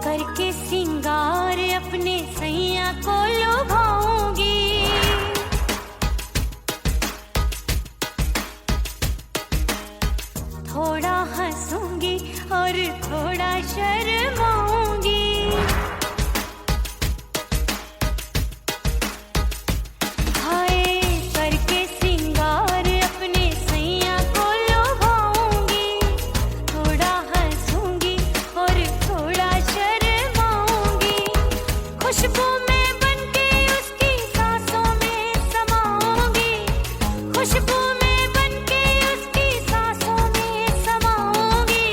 करके सिंगार अपने सैया को लुभाऊंगी, थोड़ा हंसूंगी और थोड़ा शर्माऊंगी। हाय करके सिंगार अपने सैया को लुभाऊंगी, थोड़ा हंसूंगी और थोड़ा शर्माऊंगी। खुशबू में बनके उसकी सांसों में समाऊंगी, खुशबू में बनके उसकी सांसों में समाऊंगी।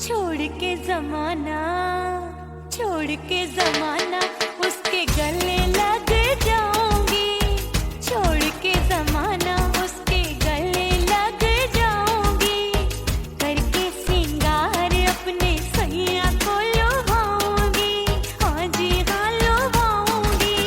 छोड़ के जमाना उसके गले लग जाऊंगी, छोड़ के जमाना उसके गले लग जाऊंगी। करके सिंगार अपने सैया को लुभाऊंगी, हाँ जी हाँ लुभाऊंगी।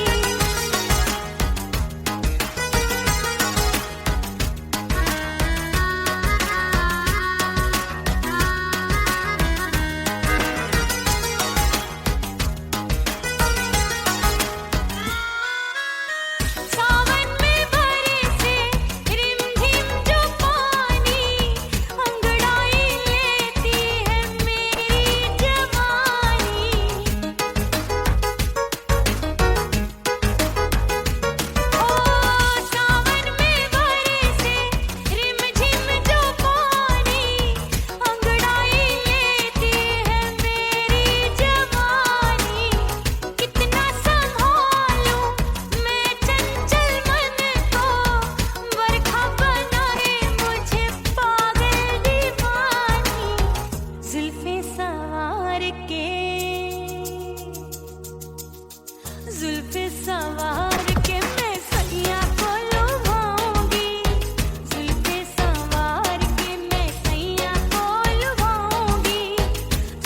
सावन में बरसे रिमझिम जो पानी, अंगड़ाई लेती है मेरी जवानी। ओ सावन में बरसे रिमझिम जो पानी, अंगड़ाई लेती है मेरी जवानी। कितना संभालूं मैं चंचल मन को, बरखा बनाए मुझे पागल दीवानी। जुल्फे सवार के मैं सैया को लुभाऊंगी, जुल्फे सवार के मैं सैया को लुभाऊंगी।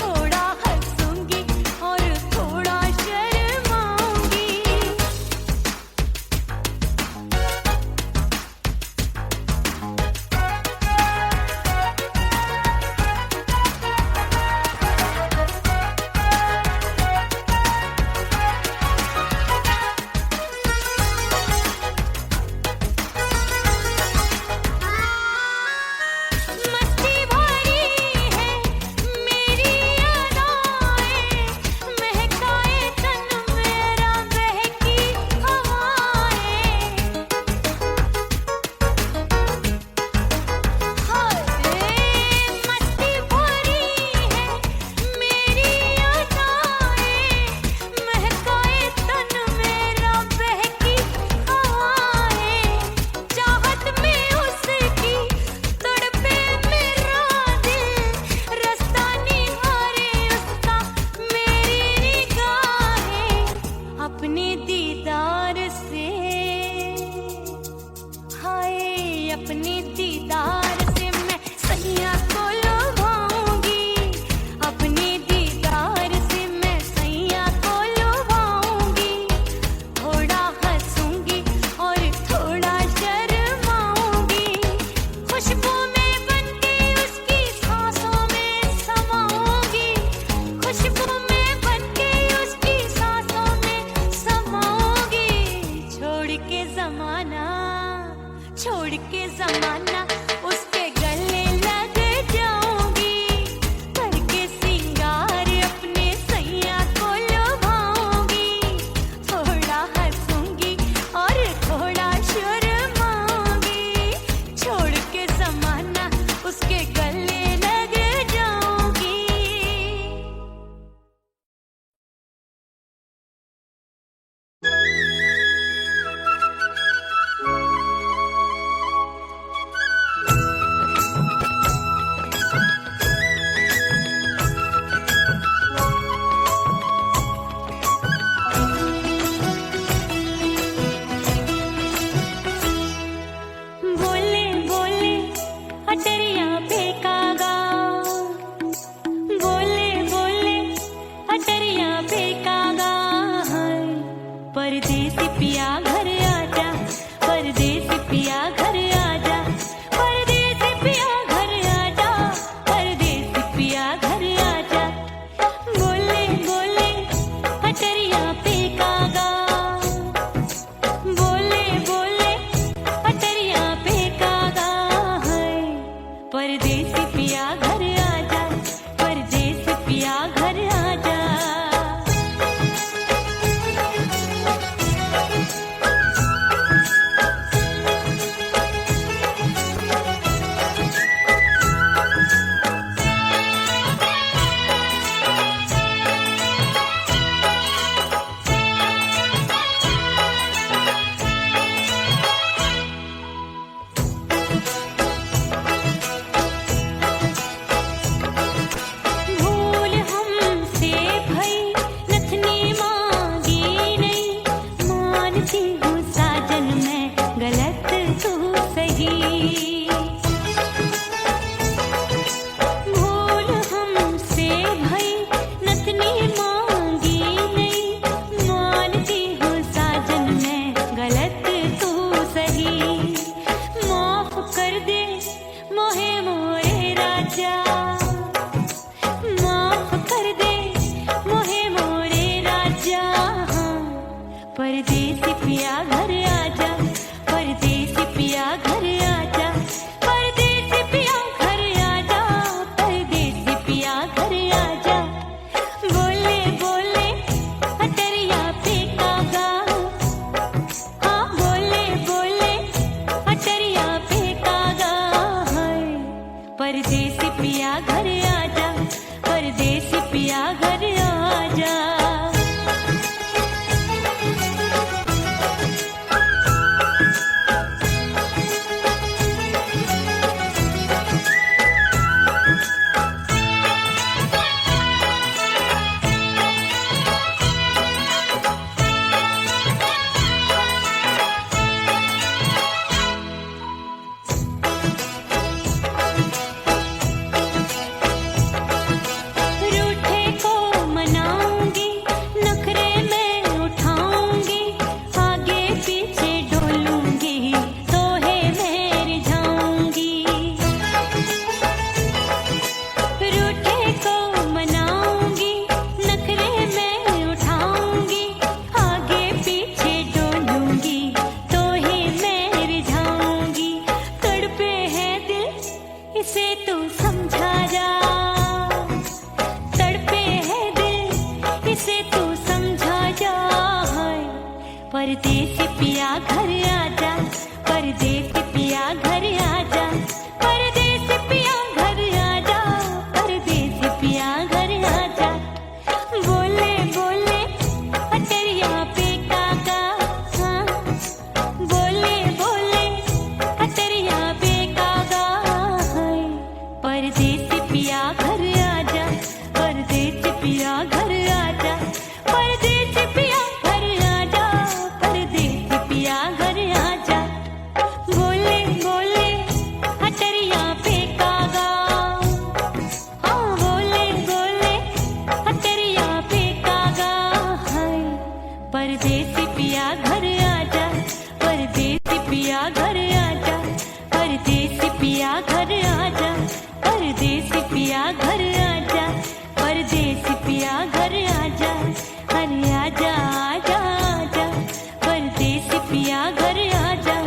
थोड़ा हंसूंगी और थोड़ा शर्माऊंगी। मस्ती भरी है मेरी अदाएं, महकाए तन मेरा बहकी हवाएं। हाय मस्ती भरी है मेरी अदाएं, महकाए तन मेरा बहकी हवाएं। चाहत में उसकी तड़पे मेरा दिल, रास्ता निहारे उसका मेरी निगाहें। अपने दीदार से हाय अपने दीदार से मैं सैया को लुभाऊंगी, अपने दीदार से मैं सैया को लुभाऊंगी। थोड़ा हंसूंगी और थोड़ा शर्माऊंगी। खुशबू में बनके उसकी सांसों में समाऊंगी, खुशबू में बनके उसकी सांसों में समाऊंगी। छोड़ के जमाना उसके गले लग जाऊंगी। करके सिंगार अपने सैया को लुभाऊंगी, थोड़ा हंसूंगी और थोड़ा शर्माऊंगी। छोड़ के जमाना उसके गले लग जाऊंगी। भूल हमसे भई नथनी मांगी नहीं, मानती हूँ साजन मैं गलत तू सही। माफ कर दे मोहे मोरे राजा, माफ कर दे मोहे मोरे राजा। हाँ, परदेसी पिया घर आजा, परदेसी पिया घर आजा, परदेसी पिया घर आजा, परदेसी पिया घर आजा। बोले बोले अटरिया पे कागा, हाँ बोले बोले अटरिया पे कागा। हाय, परदेसी पिया घर आजा, परदेसी पिया घर आजा। रूठे को मनाऊंगी, नखरे में उठाऊंगी, आगे पीछे डोलूंगी, तोहे मैं रिझाऊंगी। रूठे को मनाऊंगी, नखरे में उठाऊंगी, आगे पीछे डोलूंगी, तोहे मैं रिझाऊंगी। तड़पे है दिल इसे तू समझा जा, तड़पे है दिल इसे तू समझा जा। हाय, परदेसी पिया घर आजा, परदेसी पिया घर आजा, परदेसी पिया घर आजा, परदेसी पिया घर आजा। बोले बोले अटरिया पे कागा, हाँ बोले बोले अटरिया पे कागा। हाय, परदेसी पिया घर आजा, परदेसी पिया घर आजा, परदेसी पिया घर आजा, परदेसी पिया घर आजा। बोले बोले अटरिया पे कागा, हाँ बोले बोले अटरिया पे कागा। हाय, परदेसी पिया घर आजा, परदेसी पिया घर आजा, परदेसी पिया घर आजा, परदेसी पिया घर आजा, परदेसी पिया घर आजा। अरे आजा आजा आजा, परदेसी पिया घर आजा,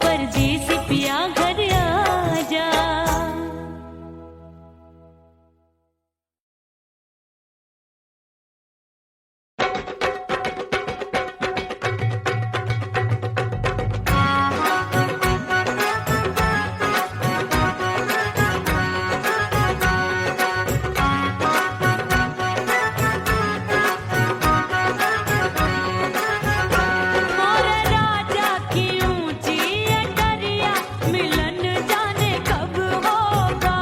परदेसी पिया घर आजा। मोरे राजा की ऊंची अटरिया, मिलन जाने कब होगा।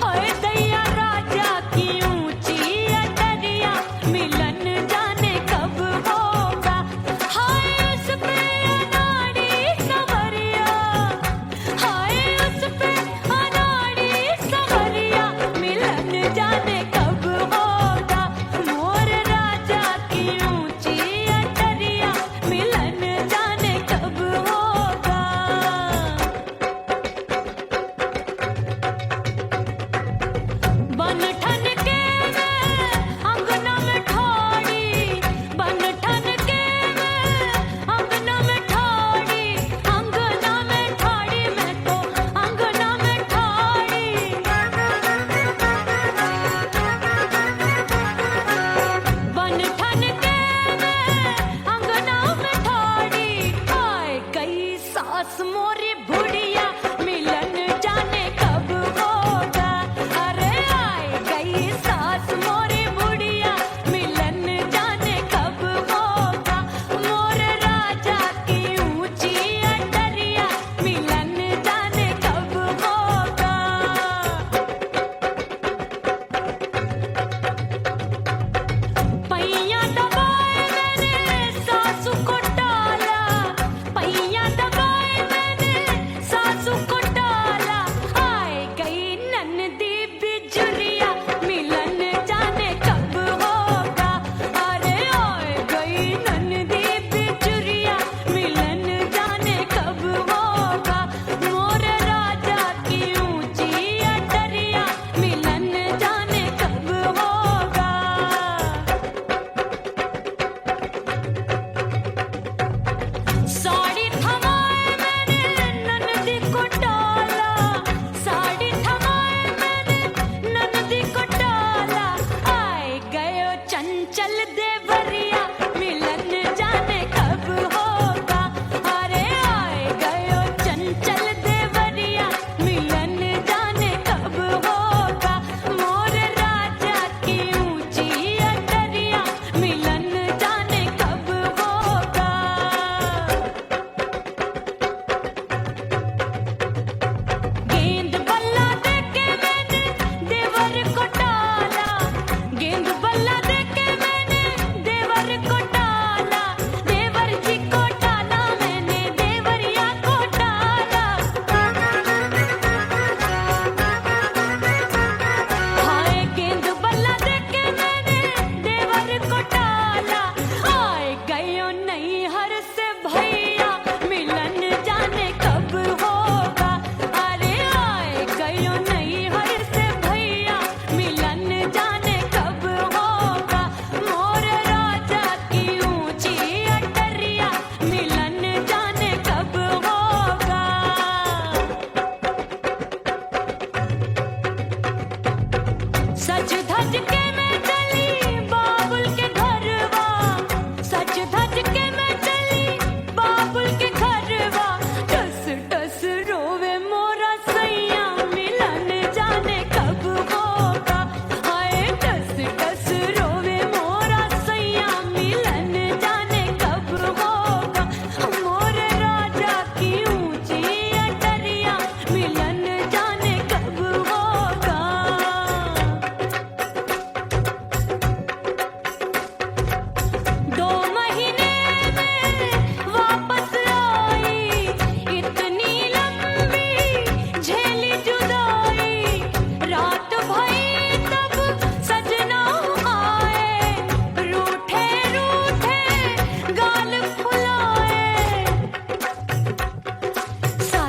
हाय दैया राजा की ऊंची अटरिया, मिलन जाने कब होगा। हाय उस पे अनाड़ी सवरिया, हाय उस पे अनाड़ी सवरिया, मिलन जाने कब होगा। मोर राजा की ऊंची अटरिया, मिलन जाने कब होगा। बन ठन के मैं अंगना में ठाड़ी, बन ठन के मैं अंगना में ठाड़ी, अंगना में ठाड़ी मैं तो अंगना में ठाड़ी। बन ठन के मैं अंगना में ठाड़ी, आए गई सास मोरी बुढ़िया, मिलन जाने कब होगा। अरे आए गई सास मोरी बुढ़िया, मिलन जाने कब होगा। मोर राजा की ऊंची अटरिया, मिलन जाने कब होगा। पैया दबाए मैंने सासू को टाला, पैया दबाए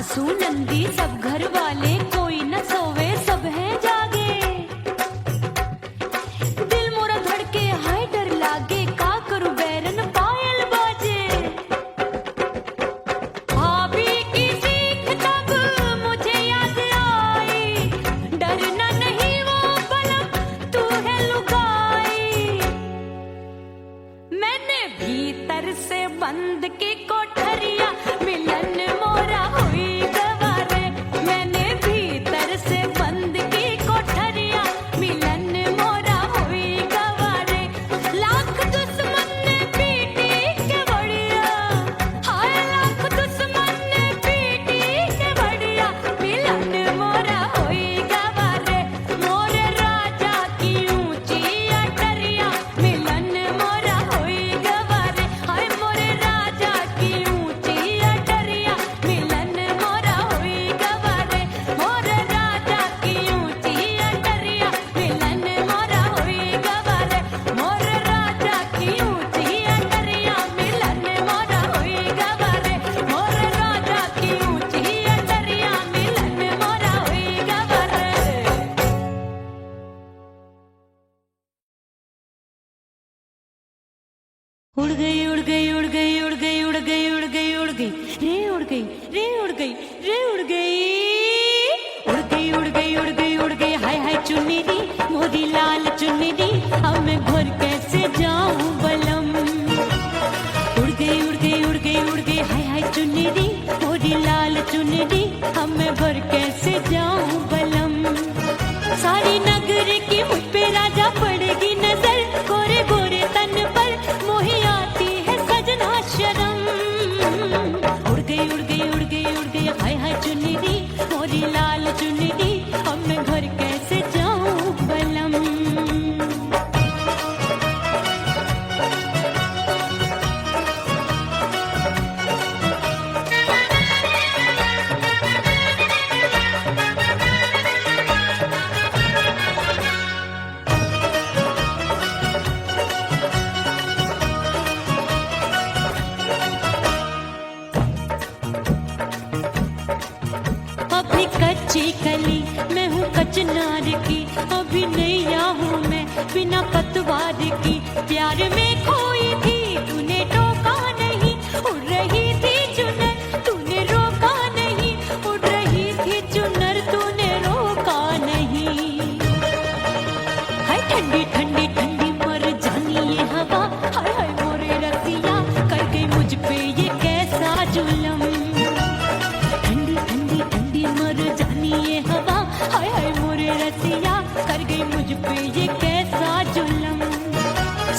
सासू नंदी सब घर वाले, कोई न सोवे सब है जागे। दिल मोरा धड़के हाय डर लागे, का करूं बैरन पायल बाजे। भाभी की सीख तब मुझे याद आई, डरना नहीं वो पलक तू है लुगाई। मैंने भीतर से बंद की कोठरिया, मिलन मोरा हुई गवारे। मैंने भीतर से बंद की कोठरिया, मिलन मोरा हुई गवारे। लाख दुश्मन ने पीटी के बढ़िया, हाय लाख दुश्मन ने पीटी के बढ़िया, मिलन मोरा हुई गवारे। मोरे राजा की ऊंची अटरिया, मिलन मोरा हुई गवारे। हाय मोरे राजा की ऊंची अटरिया, मिलन मोरा हुई गवारे। मोरे राजा की ऊंची अटरिया, मिलन मोरा हुई गवारे। मोरे राजा की ऊंची अटरिया, मिलन मोरा हुई गवारे। मोरे राजा की ऊंची अटरिया, मिलन मोरा हुई गवारे। उड़ गई उड़ गई उड़ गई उड़ गई उड़ गई उड़ गई उड़ गई रे उड़ गई रे उड़ गई रे उड़ गई उड़ गई उड़ गई उड़ गई उड़ गई। हाय हाय चुन्नी दी मोरी लाल चुन्नी दी, अब मैं घर कैसे जाऊं बलम। उड़ गई उड़ गई उड़ गई उड़ गई हाय हाय चुन्नी दी मोरी लाल चुन्नी दी, अब मैं घर कैसे जाऊं बलम। सारी नगर की मुझ पे राजा पड़ेगी नजर, गोरे गोरे तन पर मोही आती है सजना शर्म। उड़ गई उड़ गई उड़ गई उड़ गई हाय हाय चुन्नी दी मोरी लाल चुन्नी दी, अब मैं घर कैसे जाऊं बलम। अभी कच्ची कली मैं हूँ कचनार की, अभी नैया हूँ मैं बिना पतवार की। प्यार में खोई थी तूने टोका नहीं, उड़ रही थी चुनर तूने रोका नहीं। उड़ रही थी चुनर तूने रोका नहीं। हाय ठंडी ठंडी ठंडी मर जानी ये हवा, हाय हाय मोरे रसिया कर गई मुझ पे ये कैसा जुल्म। ठंडी ठंडी ठंडी मर जानी ये हवा, हाय हाय मोरे रसिया कर गई मुझ पे ये कैसा जुल्म।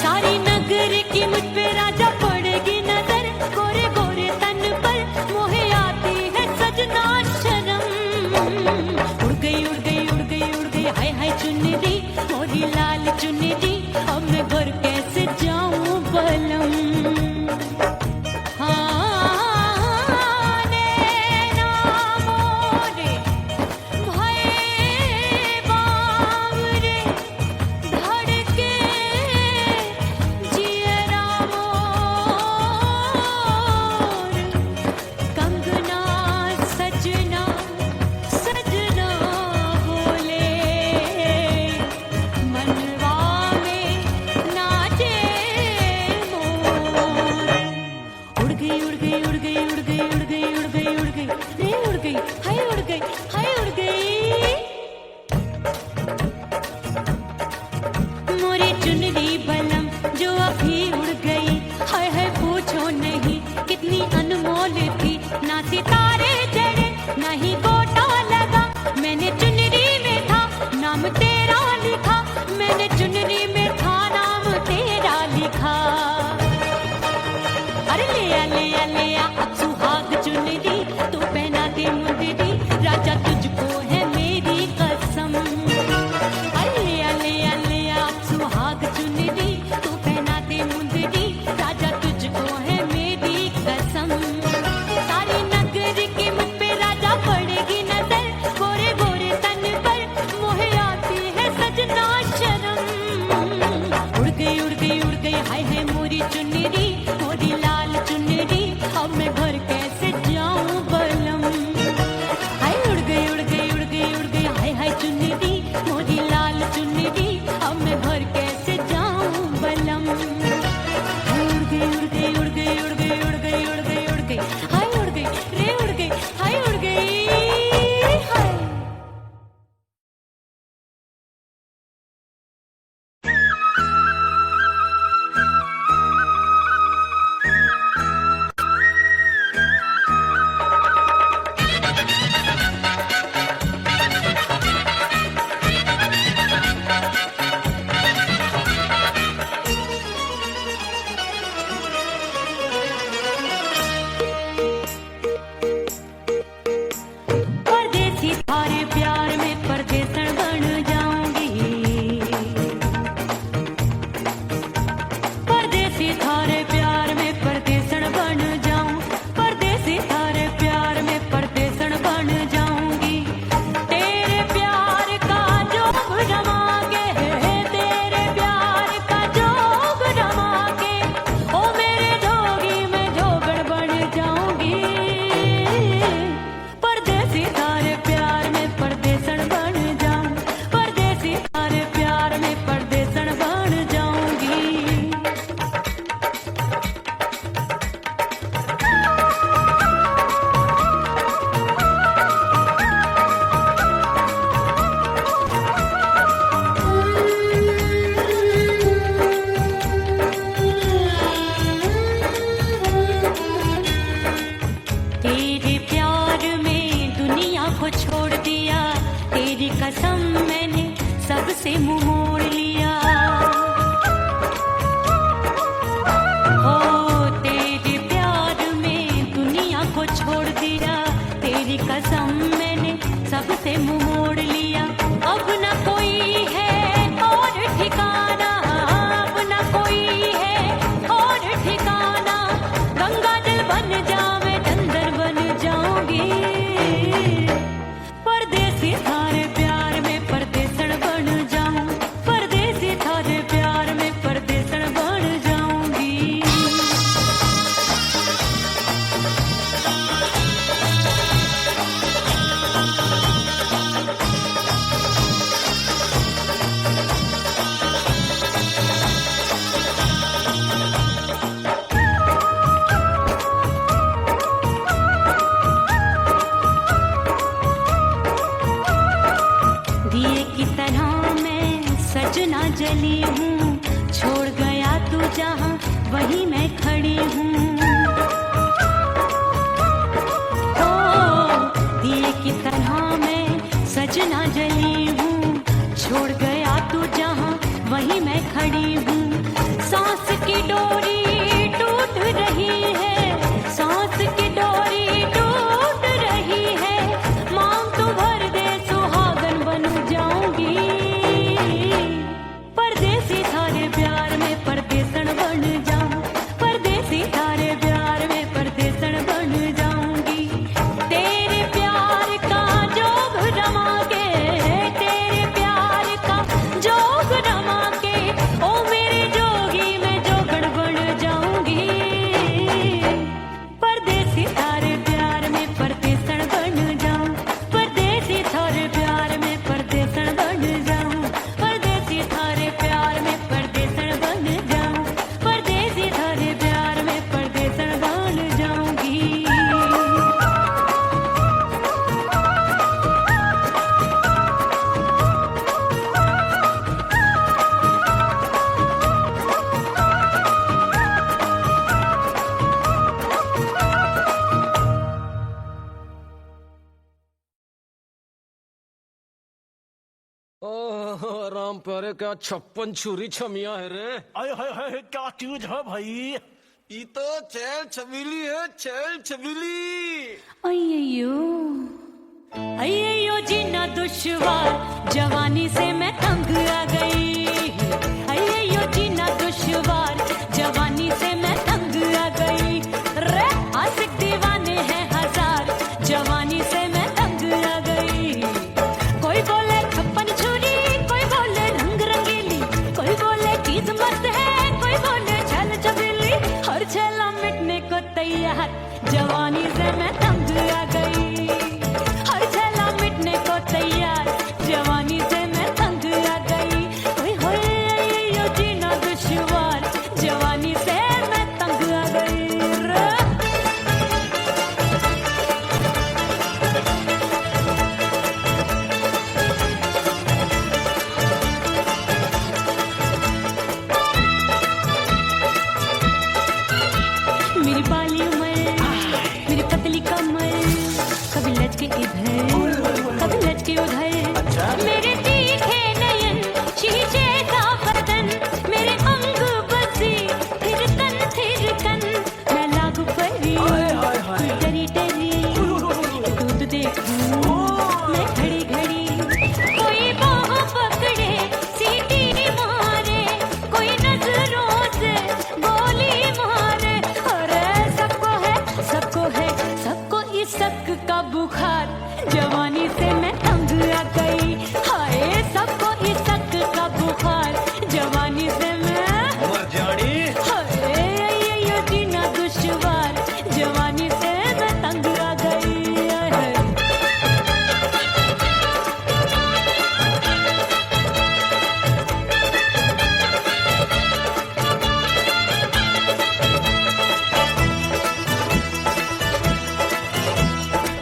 सारी नगर की मुझ पे राजा पड़ेगी नजर, गोरे गोरे तन पर मोहे आती है सजना शर्म। उड़ गई उड़ गई उड़ गई उड़ गई हाय हाय चुन्नी दी मोरी लाल चुन्नी दी, अब मैं घर कैसे जाऊं बलम। सारी नगर की मुझ पे राजा पड़ेगी नजर, गोरे गोरे से मुंह मोड़ लिया। हो तेरे प्यार में दुनिया को छोड़ दिया, तेरी कसम मैंने सबसे मुंह मोड़ लिया। अब ना कोई है और ठिकाना, अब ना कोई है और ठिकाना। गंगा जल बन जावे चंदर बन जाऊंगी, परदेसी थारे प्यार में परदेसण बन जाऊं, परदेसी थारे प्यार में परदेसण बन जाऊंगी। दिए की तरह मैं सजना जली हूँ, छोड़ गया तू जहाँ वहीं मैं खड़ी हूँ। ओ दिए की तरह मैं सजना जली हूँ, छोड़ गया तू जहाँ वहीं मैं खड़ी हूँ। सांस की डोरी टूट रही है, सांस की डोरी टूट रही है। मांग तू भर दे सुहागन बन जाऊंगी, परदेसी थारे प्यार में परदेसण बन जाऊं, परदेसी थारे प्यार में परदेसण बन जाऊंगी। तेरे प्यार का जोग रमा के, तेरे प्यार का जोग रमा के, ओ मेरे जोगी मैं जोगण बन जाऊंगी, परदेसी थारे प्यार में परदेसण बन जाऊं, परदेसी थारे प्यार में परदेसण बन जाऊं, परदेसी थारे प्यार में परदेसण बन जाऊं, परदेसी थारे प्यार में परदेसण बन जाऊंगी। ओह राम प्यारे, क्या 56 छुरी छमिया है रे। आय हाय हाय, क्या चीज है भाई? ये तो चैल छबीली है, चैल छबीली। अय्यो अय्यो जीना दुश्वार, जवानी से मैं तंग आ गई। अय्यो जीना दुश्वार, जवानी से मैं तंग आ गई। रे आशिक दीवाने हैं हजार, जवानी से मैं तंग आ गई। कोई बोले 56 छुरी, कोई बोले रंग रंगीली, कोई बोले चीज मस्त है, कोई बोले छल छबीली। हर छेला मिटने को तैयार, जवानी से मैं तंग आ गई। हर छेला मिटने को तैयार, जवानी से मैं तंग आ गई। ओए होए यो जीना दुश्वार, जवानी से मैं तंग आ गई रे। मेरी बाली उमर, मेरी पतली कमर, कभी लचके इधर कभी लचके उधर। मेरे तीखे नयन, शीशे का बदन, मेरे अंग बसी थिरकन थिरकन। मैं लागू परी डरी डरी, दूध देखूं मैं घड़ी घड़ी। कोई बाह पकड़े सीटी मारे, कोई नजरों से गोली मारे। अरे सबको है सबको इस शक का बुखार, जवानी से मैं तंग आ गई। हाय सबको इस शक का बुखार, जवानी से मैं मर जानी। हाय यो जीना दुश्वार, जवानी से मैं तंग आ गई। हाय।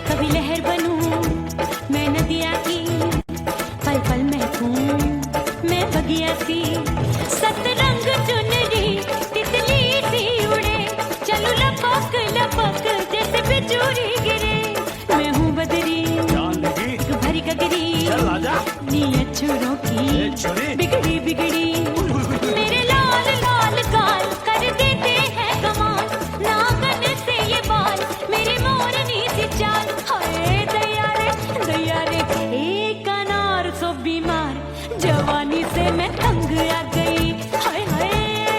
कभी लहर बनूं मैं नदिया की, पल पल महकूं मैं बगिया सी। सतरंग चुनरी तितली सी उड़े, चलूं लपक लपक जैसे बिजली गिरे। मैं हूँ बदरी जान लगी, भरी गगरी, चल आजा। नी अच्छा मच्छरों की छुरी बिगड़ी बिगड़ी मेरे लाल लाल गाल कर देते हैं कमाल नागन से ये बाल मेरी मोरनी सी चाल हाय दया रे एक अनार सो बीमार जवानी से मैं तंग आ गई हाय हाय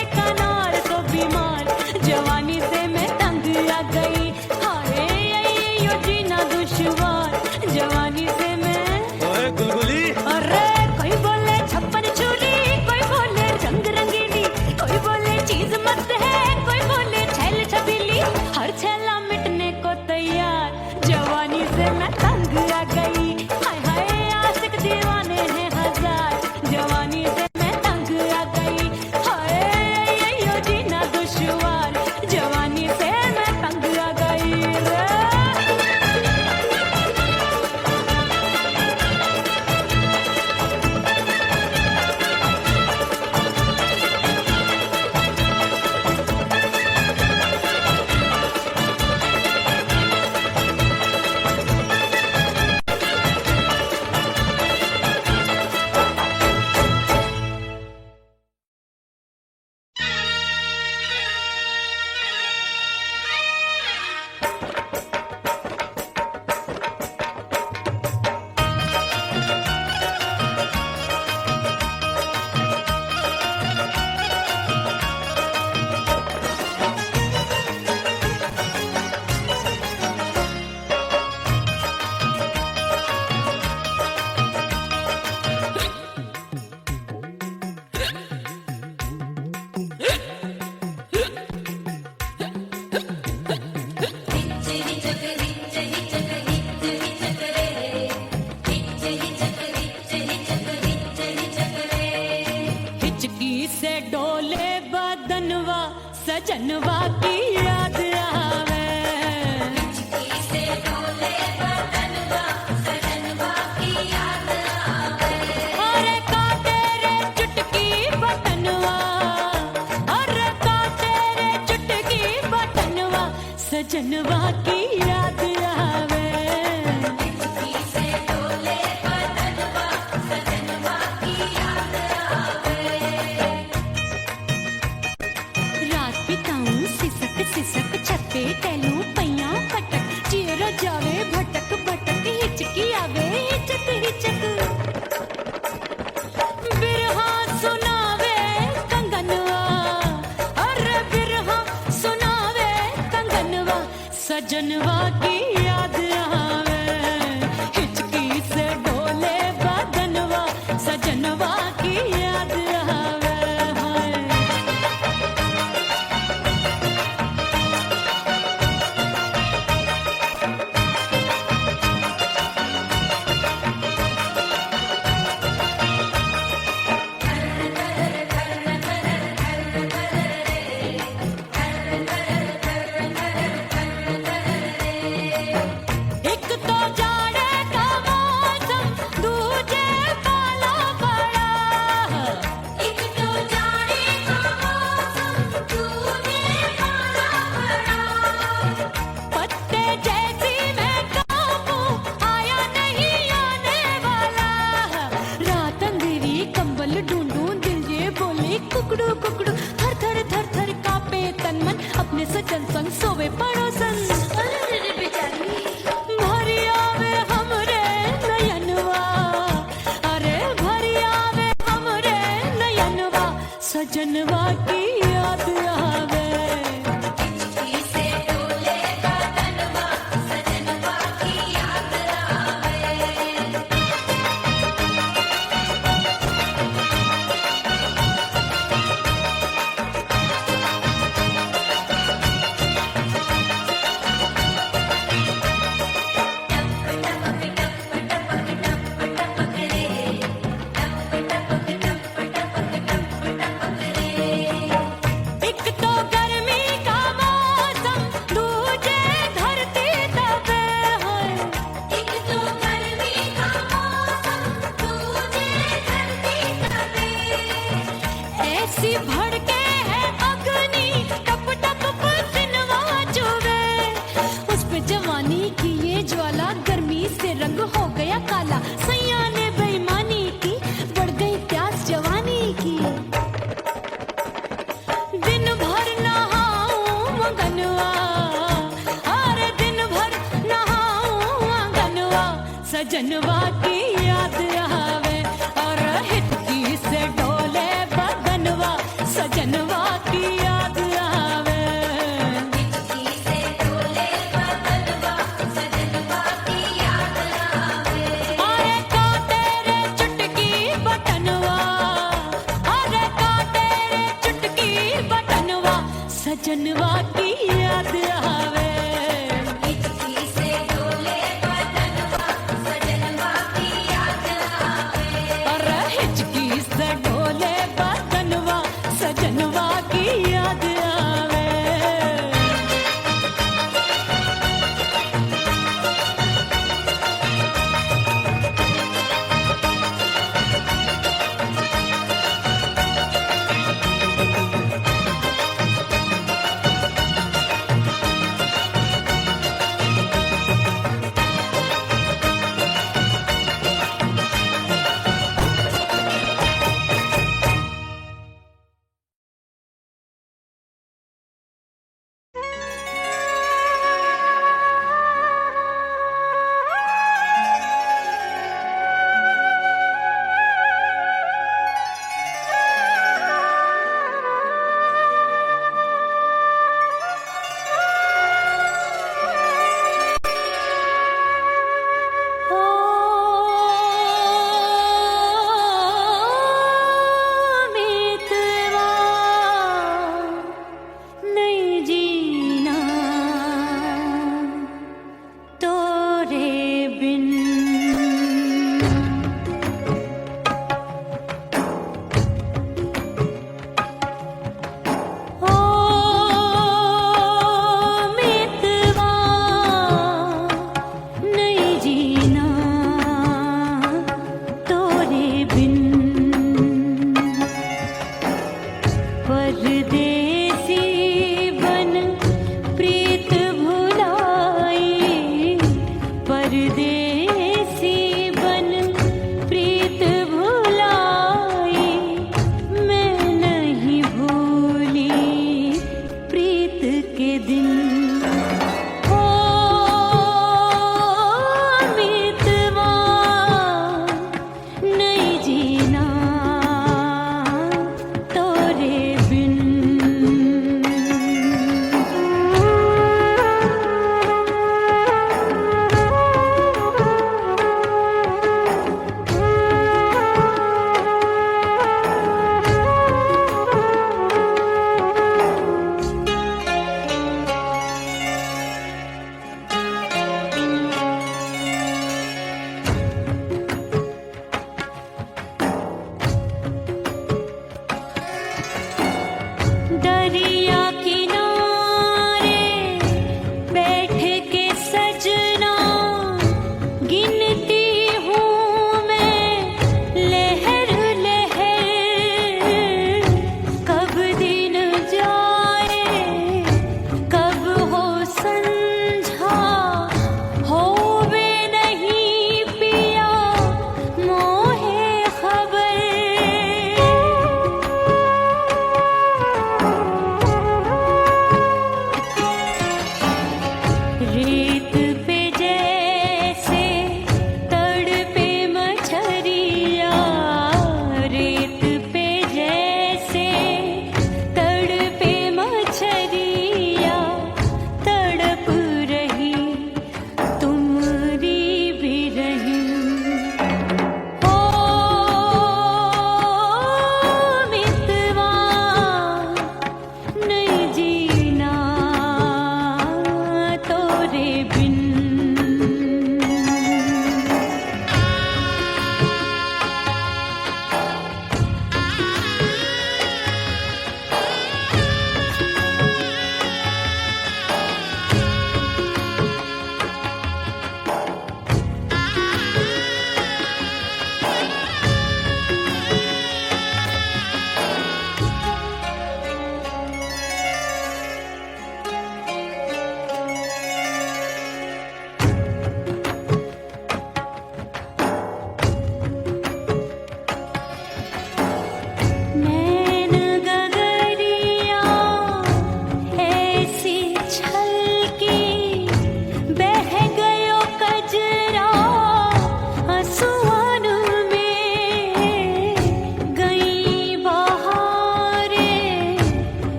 एक अनार सो बीमार जवानी से मैं तंग आ गई हाय यो जीना दुश्वार जवानी से मैं ओए गुलगुली अरे कोई बोले छप्पन छुरी कोई बोले रंग रंगीली कोई बोले चीज मस्त है कोई बोले छैल छबीली हर छैला मिटने को तैयार जवानी से मैं तंग आ गई हाय हाय आशिक दीवाने हैं हजार जवानी से मैं तंग आ गई हाय यो जीना दुश्वार जवानी से मैं तंग आ गई रे हिचकी से डोले बदनवा सजनवा की याद आवे हिचकी से डोले बदनवा सजनवा की याद आवे अरे का तेरे चुटकी बटनवा अरे का तेरे चुटकी बटनवा सजनवा की याद आवे हिचकी से डोले बदनवा सजनवा की याद रात बिताऊं सिसक सिसक छत्ते टैलू पैया पटक चेहरा जावे भटक भटक हिचकी आवे हिचक हिचक बिरहा सुनावे कंगनवा अरे बिरहा सुनावे कंगनवा सजनवा की याद आवे हिचकी से डोले बदनवा सजनवा की याद आवे हाय एक तो जाड़े का मौसम दूजे पाला पड़ा एक तो जाड़े का मौसम दूजे पाला पड़ा पत्ते जैसी मैं कांपूं आया नहीं आने वाला रात अंधेरी कंबल ढूंढूं दिल ये बोले कुकड़ू कुकड़ू थर थर थर थर कांपे तन मन अपने सजन संग सोवे पड़ोसन भरिया वे हमरे नयनवा अरे भरिया वे हमरे नयनवा सजनवा की याद आवे हिचकी से डोले बदनवा सजनवा की याद आवे ज्वाला गर्मी से रंग हो गया काला सैया ने बेईमानी की सजनवा की याद आवे और हिचकी से डोले बदनवा सजनवा की याद आवे हिचकी से डोले बदनवा सजनवा की याद आवे अरे का तेरे चुटकी बटनवा अरे का तेरे चुटकी बटनवा सजनवा की याद आवे सजनवा की याद आवे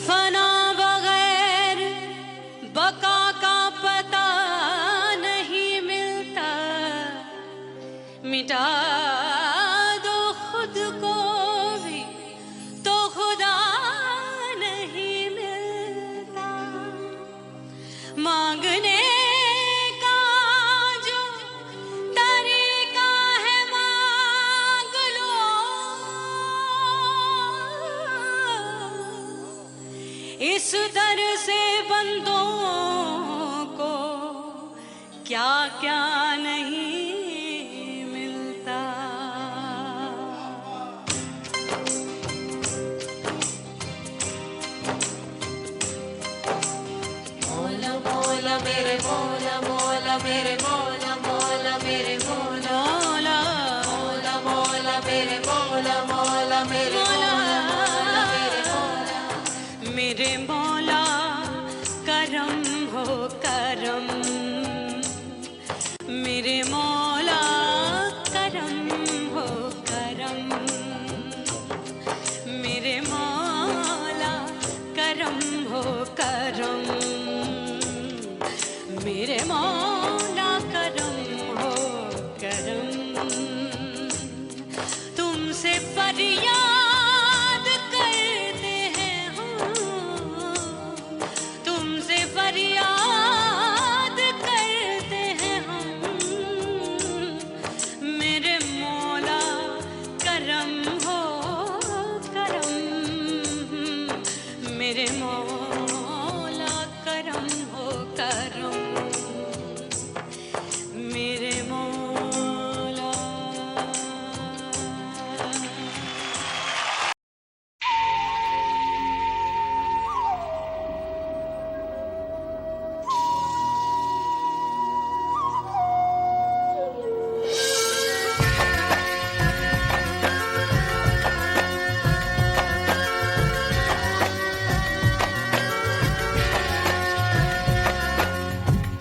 फना बगैर बका का पता नहीं मिलता, मिटा दो खुद को भी तो खुदा नहीं मिलता। मांगने का जो तरीका है मांग लो, इस दर से बंदों को क्या क्या नहीं मिलता। मौला मौला मेरे मौला मौला मेरे मौला मौला मेरे मौला मौला मौला मेरे मौला मौला मेरे मौला मेरे मौला मेरे मौला करम हो करम, मेरे मौला करम हो करम, मेरे मौला करम हो करम, मेरे मौला करम हो करम। तुमसे फरियाद करते हैं हम, तुमसे फरियाद करते हैं हम, मेरे मौला करम हो करम, मेरे मौला करम हो करम, मेरे मौला।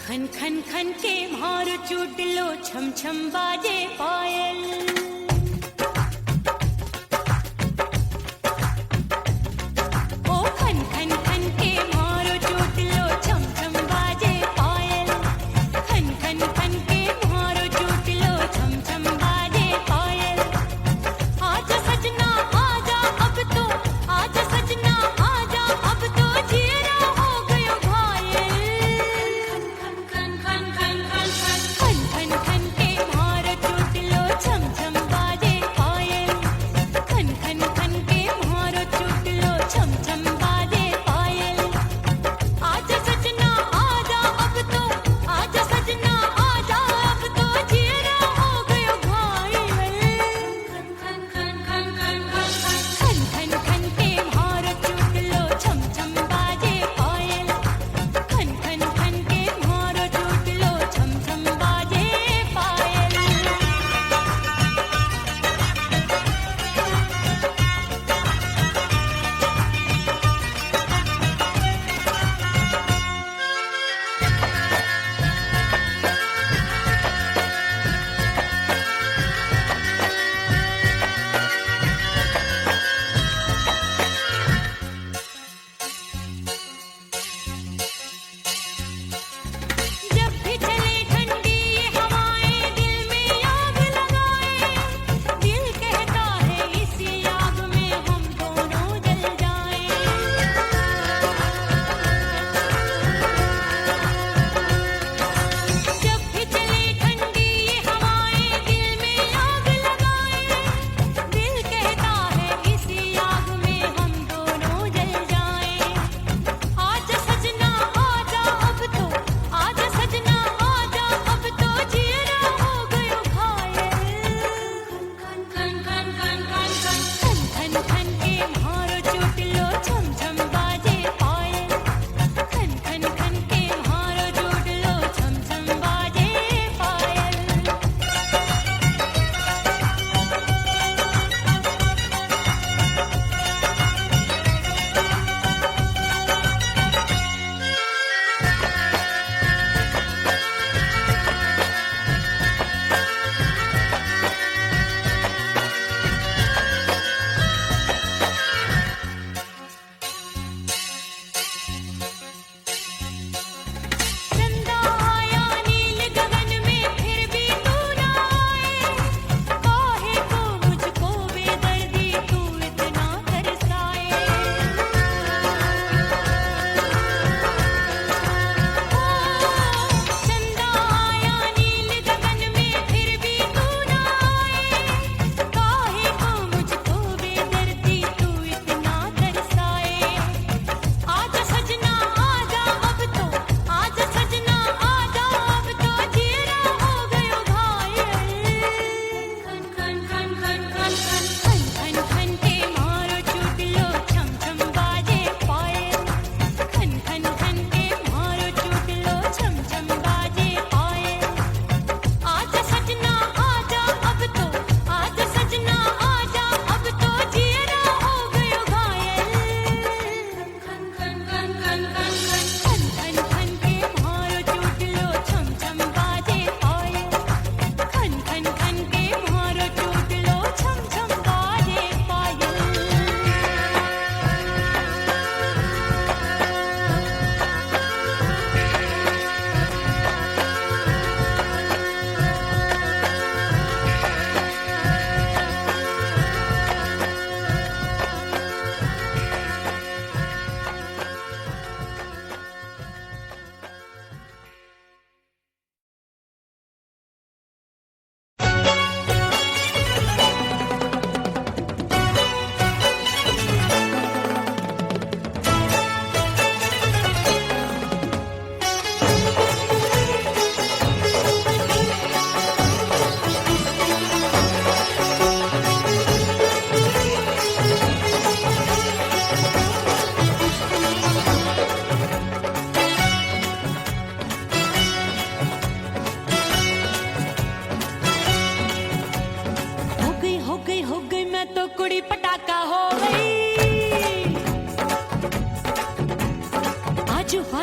खन खन खन के भार चूट लो, छम छम बाजे पायल। ओ खन खन खन के भार चूट लो, छम छम बाजे पायल। खन खन खन के भार चूट लो, छम छम बाजे पायल। आजा सजना आजा अब तो, आजा सजना आजा अब तो, जीरा हो गयो घायल। खन खन खन खन खन खन खन खन के भार चूट लो, छम छम बाजे पायल। खन खन खन के भार चूट लो, छम छम बाजे पायल। आजा सजना आजा अब तो, आजा सजना आजा अब तो, जीरा हो गयो घायल। खन खन खन खन खन खन खन खन के भार चूट लो, छम छम बाजे पायल। खन खन खन के भार चूट लो, छम छम बाजे पायल।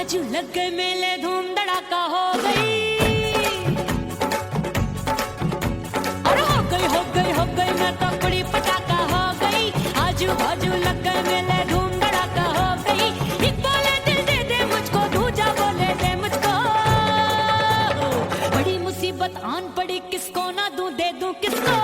बाजू लग गए मेले, धूम धड़ाका हो गई। अरे हो गई मैं तो बड़ी पटाखा हो गई। आजू बाजू लग गए मेले, धूम धड़ाका हो गई। एक बोले दिल दे दे मुझको, दूजा बोले दे मुझको। बड़ी मुसीबत आन पड़ी, किसको ना दूं दे दूं किसको।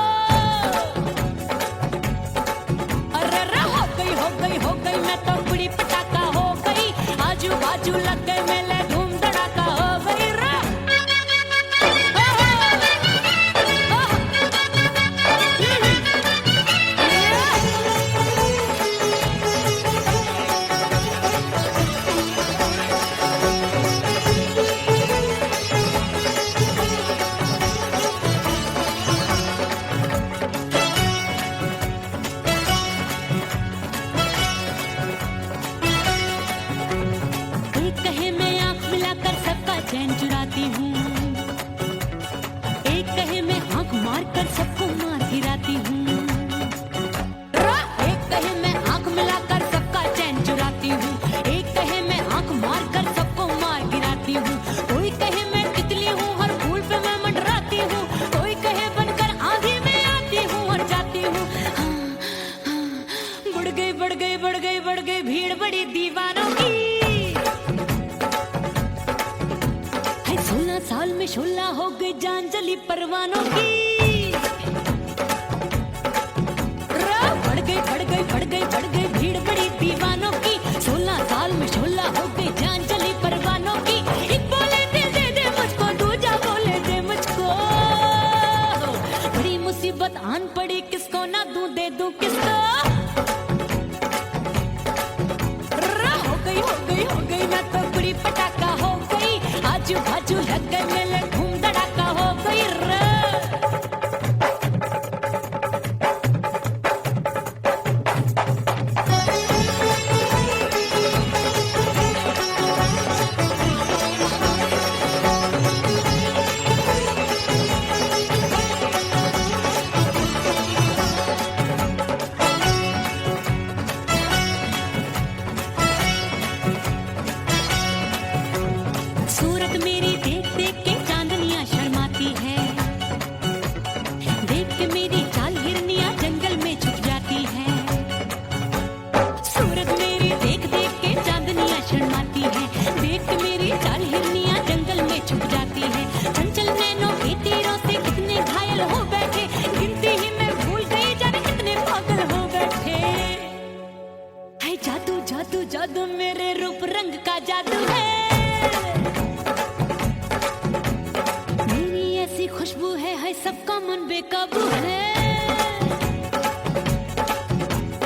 अरे हो गई मैं तो बड़ी पटाखा हो गई। आजू बाजू लग गए मेले, धूम धड़ाका हो गई रे। एक कहे मैं आंख मिलाकर सबका चैन चुराती हूँ, एक कहे मैं आंख मारकर सबको मार गिराती हूँ। एक कहे मैं आंख मिलाकर सबका चैन चुराती हूँ, एक कहे मैं आंख मारकर सबको मार गिराती हूँ। कोई कहे मैं तितली हूँ, हर फूल पे मैं मंडराती हूँ। कोई कहे बनकर आंधी में आती हूँ और जाती हूँ। बढ़ गई भीड़ बड़ी दीवानों की। 16 साल में शोला हो गई, जान जली परवानों की। बढ़ गई भीड़ बड़ी दीवानों की। 16 साल में शोला हो गई, जान जली परवानों की। एक बोले दिल दे दे मुझको, दूजा बोले दे मुझको। बड़ी मुसीबत आन पड़ी, किसको ना दूं दे दूं किसको। हो गई मैं तो बड़ी पटाखा हो गई। आजू बाजू लग गए मेले, धूम धड़ाका हो गई रे। सूरत मेरी देख देख के चांदनियां शर्माती है। देख के मेरी चाल हिरनियां जंगल में छुप जाती है। सूरत मेरी देख देख के चांदनियां शर्माती है। देख के मेरी चाल हिरनियां जंगल में छुप जाती है। चंचल नैनों के तीरों से कितने घायल हो बैठे, गिनती ही मैं भूल गई जाने कितने पागल हो बैठे। है जादू जादू जादू मेरे रूप रंग का जादू है। खुशबू है सबका मन बेकाबू है।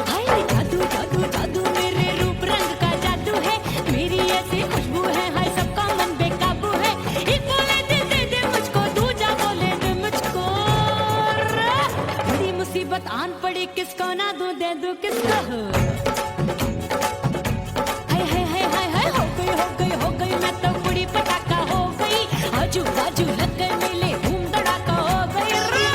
हाय जादू जादू जादू मेरे रूप रंग का जादू है। मेरी ऐसी खुशबू है, हाय सबका मन बेकाबू है। एक बोले दिल दे दे मुझको, दूजा बोले दे मुझको। बड़ी मुसीबत आन पड़ी, किसको ना दूं दे दूं किसको। हो गई मैं तो बड़ी पटाखा हो गई। आजू बाजू लग गए मेले, धूम धड़ाका हो गई रे।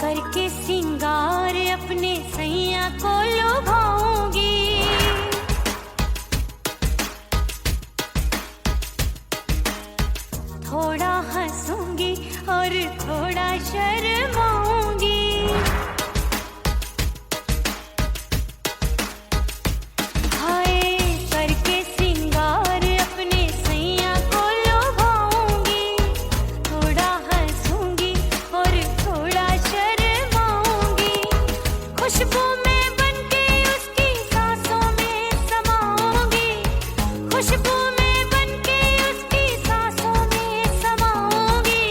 करके सिंगार अपने सैया को लुभाऊंगी। थोड़ा हंसूंगी और थोड़ा शर्माऊंगी। हाय करके सिंगार अपने सैया को लुभाऊंगी। थोड़ा हंसूंगी और थोड़ा शर्माऊंगी। खुशबू में बनके उसकी सांसों में समाऊंगी। खुशबू में बनके उसकी सांसों में समाऊंगी।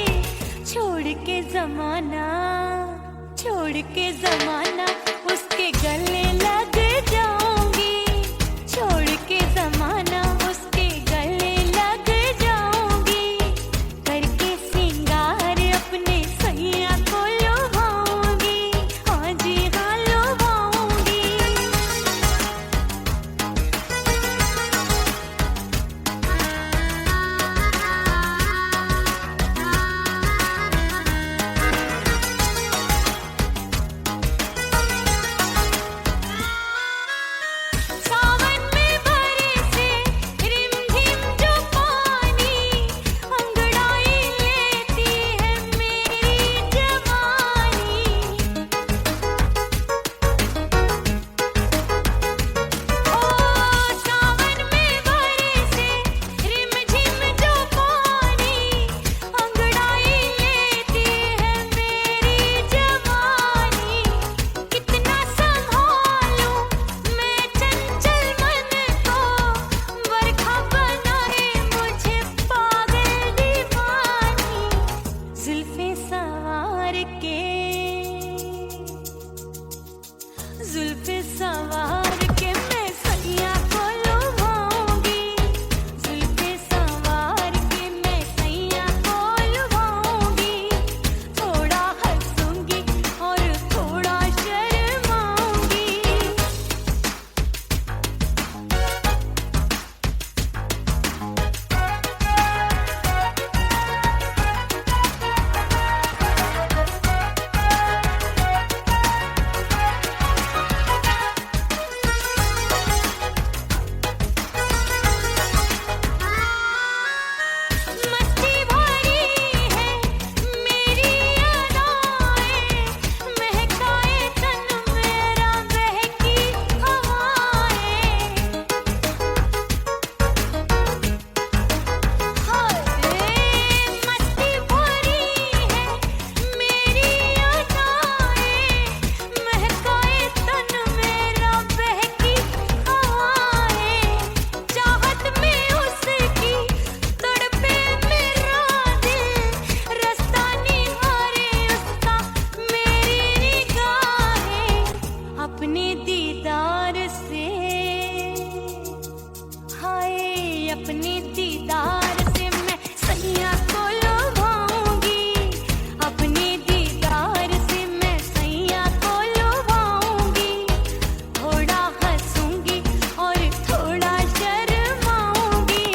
छोड़ के जमाना छोड़ के जमाना उसके गले लग जाऊंगी, छोड़ के जमाना उसके गले लग जाऊंगी, करके सिंगार अपने सैया को लुभाऊंगी, हाँ जी हाँ लुभाऊंगी। सावन में बरसे रिमझिम जो पानी, अंगड़ाई लेती है मेरी जवानी। ओ सावन में बरसे रिमझिम जो पानी, अंगड़ाई लेती है मेरी जवानी। कितना संभालूं मैं चंचल मन को, बरखा बनाए मुझे पागल दीवानी। जुल्फे सवार के, जुल्फे सवार के मैं सैया को लुभाऊंगी, जुल्फे सवार के मैं सैया को लुभाऊंगी, थोड़ा हंसूंगी और थोड़ा शर्माऊंगी। मस्ती भरी है मेरी अदाएं, महकाए तन मेरा बहकी हवाएं। हाय मस्ती भरी है मेरी अदाएं, महकाए तन मेरा बहकी हवाएं। चाहत में उसकी तड़पे मेरा दिल, रास्ता निहारे उसका मेरी निगाहें। अपने दीदार से, हाय अपने दीदार से मैं सैया को लुभाऊंगी, अपने दीदार से मैं सैया को लुभाऊंगी, थोड़ा हंसूंगी और थोड़ा शर्माऊंगी।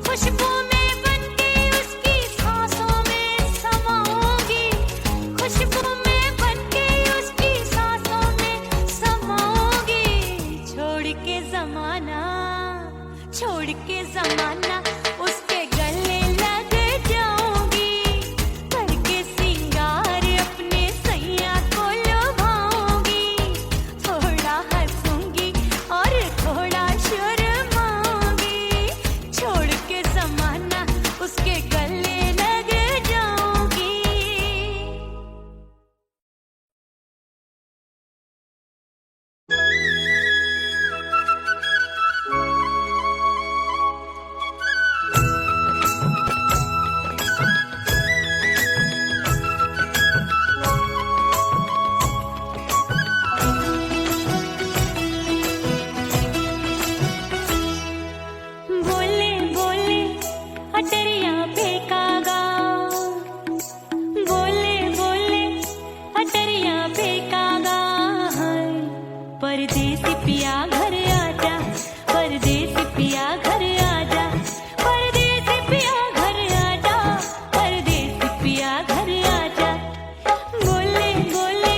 खुशबू में बनके उसकी सांसों में समाऊंगी, खुशबू में बनके उसकी सांसों में समाऊंगी। छोड़ के जमाना, छोड़ के जमाना उसके गले लग जाऊंगी, करके सिंगार अपने सैया को लुभाऊंगी, थोड़ा हंसूंगी और थोड़ा शर्माऊंगी। छोड़ के जमाना उसके गले लग जाऊंगी। बोले बोले अटरिया फेंकागा, बोले बोले अटरिया फेंकागा, हाय परदेसी पिया घर आजा, परदेसी पिया घर आजा, परदेसी पिया घर आजा, परदेसी पिया घर आजा। बोले बोले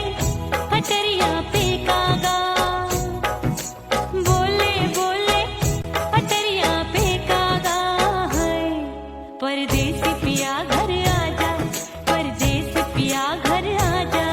अटरिया फेंकागा, बोले बोले अटरिया फेंकागा, हाय परदेसी पिया घर आजा, परदेसी पिया घर आजा।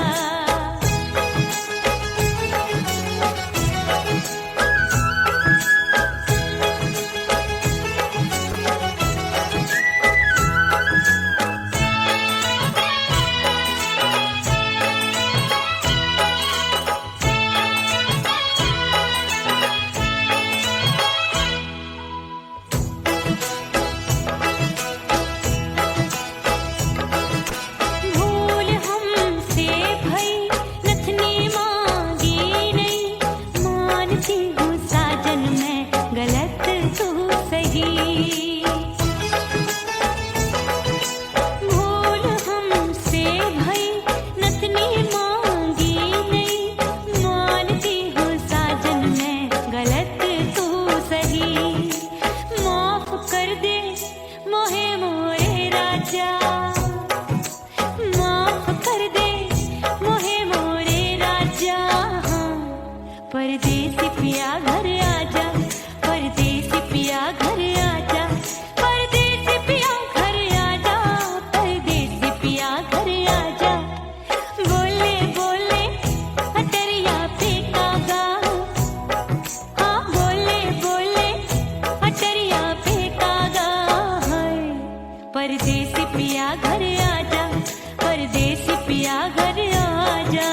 परदेसी पिया घर आजा, परदेसी पिया घर आजा, परदेसी पिया घर आजा, परदेसी पिया घर आजा। बोले बोले अटरिया पे कागा, हाँ बोले बोले अटरिया पे कागा है। परदेसी पिया घर आजा, परदेसी पिया घर आजा।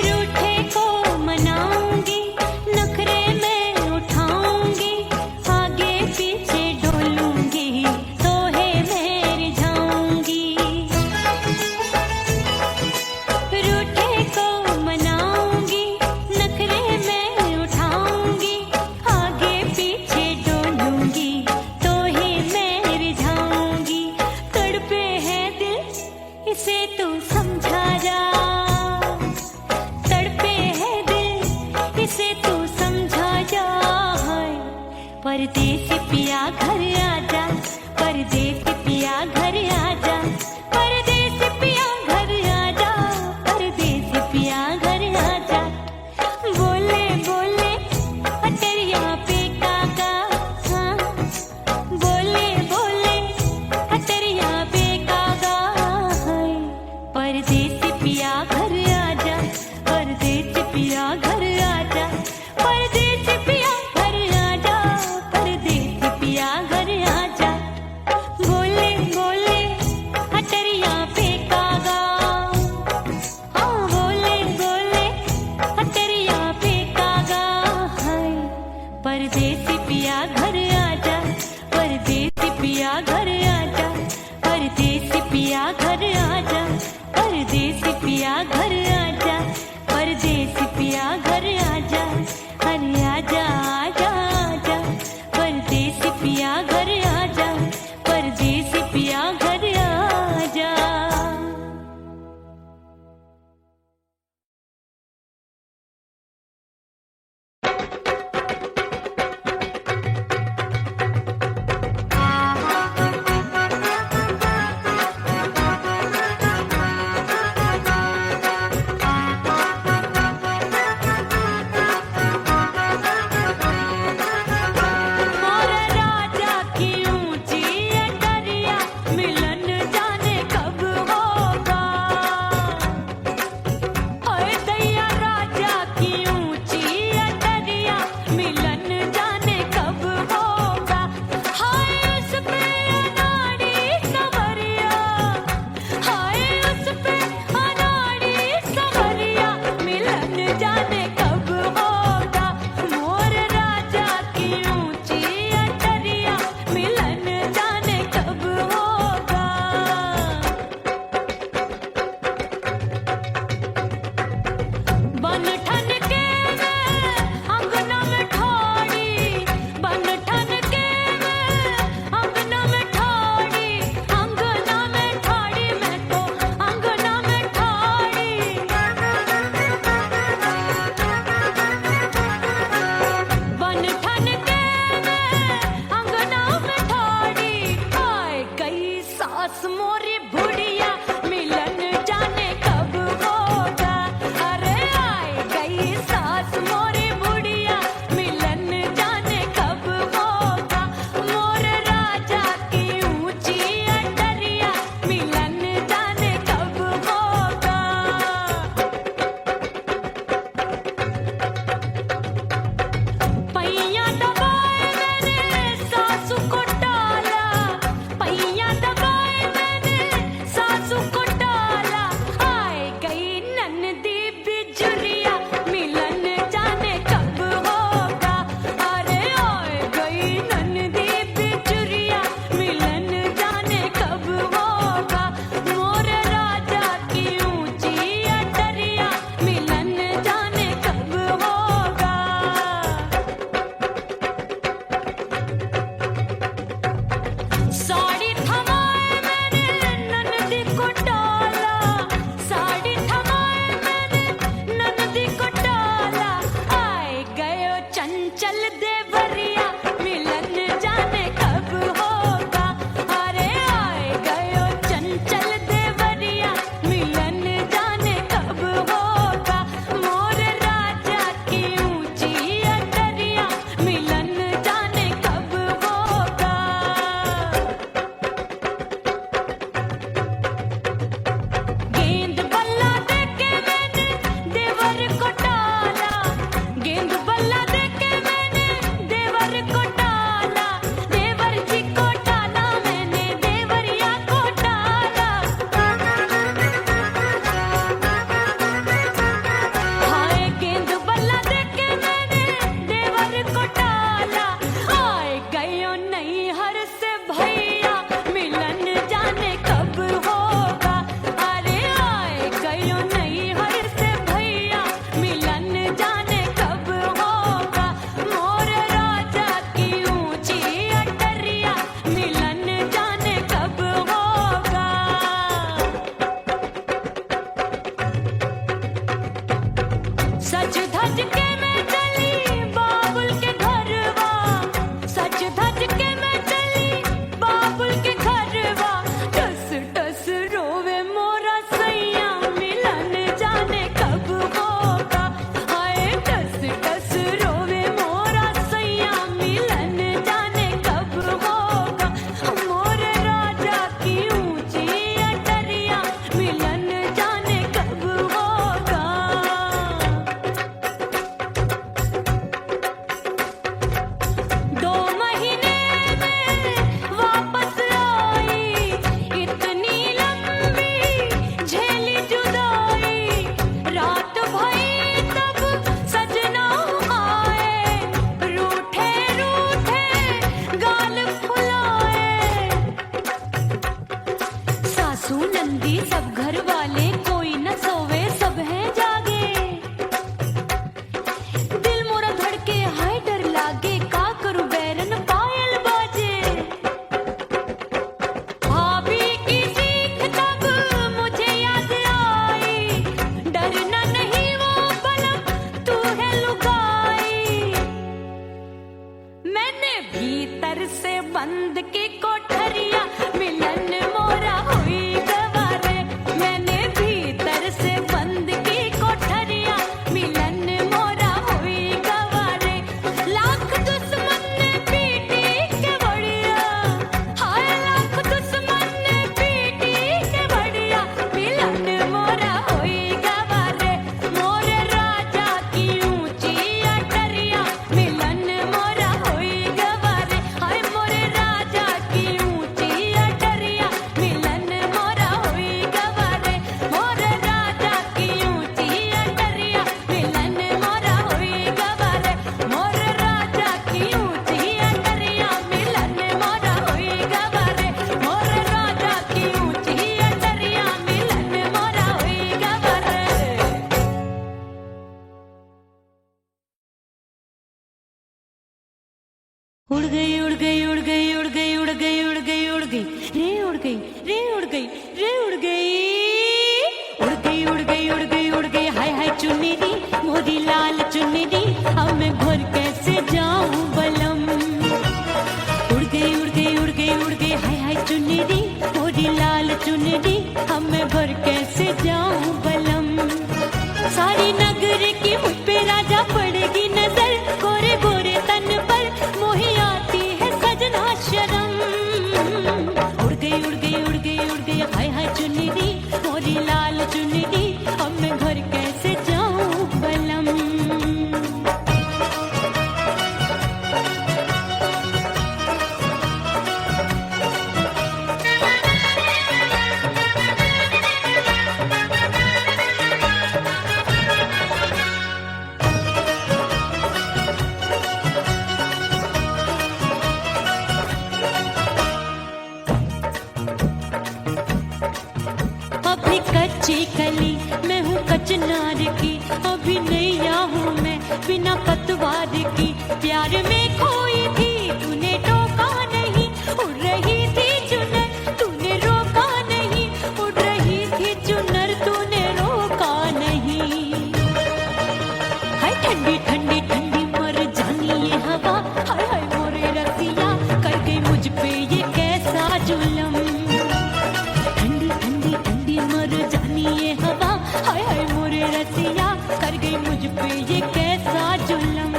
रूठे को उड़ गई उड़ गई उड़ गई उड़ गई उड़ गई उड़ गई उड़ गई रे उड़ गई रे उड़ गई रे उड़ गई उड़ गई उड़ गई उड़ गई उड़ गई हाय हाय चुन्नी दी मोरी लाल चुन्नी दी अब मैं घर कैसे जाऊं बलम उड़ गई उड़ गई उड़ गई उड़ गई हाय हाय चुन्नी दी मोरी लाल चुन्नी दी अब मैं घर कैसे जाऊं बलम सारी नगर की मुझ पे राजा पड़ेगी नजर गोरे गोरे तन पर मोही आती है सजना शर्म उड़ गई उड़ गई उड़ गई उड़ गई हाय हाय चुन्नी दी मोरी लाल चुन्नी दी अब मैं घर कैसे जाऊं बलम अभी कच्ची कली मैं हूँ कचनार की अभी नैया हूँ मैं बिना पतवार की प्यार में खोई थी तूने टोका नहीं उड़ रही थी चुनर तूने रोका नहीं उड़ रही थी चुनर तूने रोका नहीं हाय ठंडी ठंडी ठंडी मर जानी ये हवा हाय हाय मोरे रसिया कर गई मुझ पे ये कैसा जुलम ठंडी ठंडी ठंडी मर जानी ये हवा हाय हाय मोरे रसिया कर गई मुझ पे ये कैसा जुलम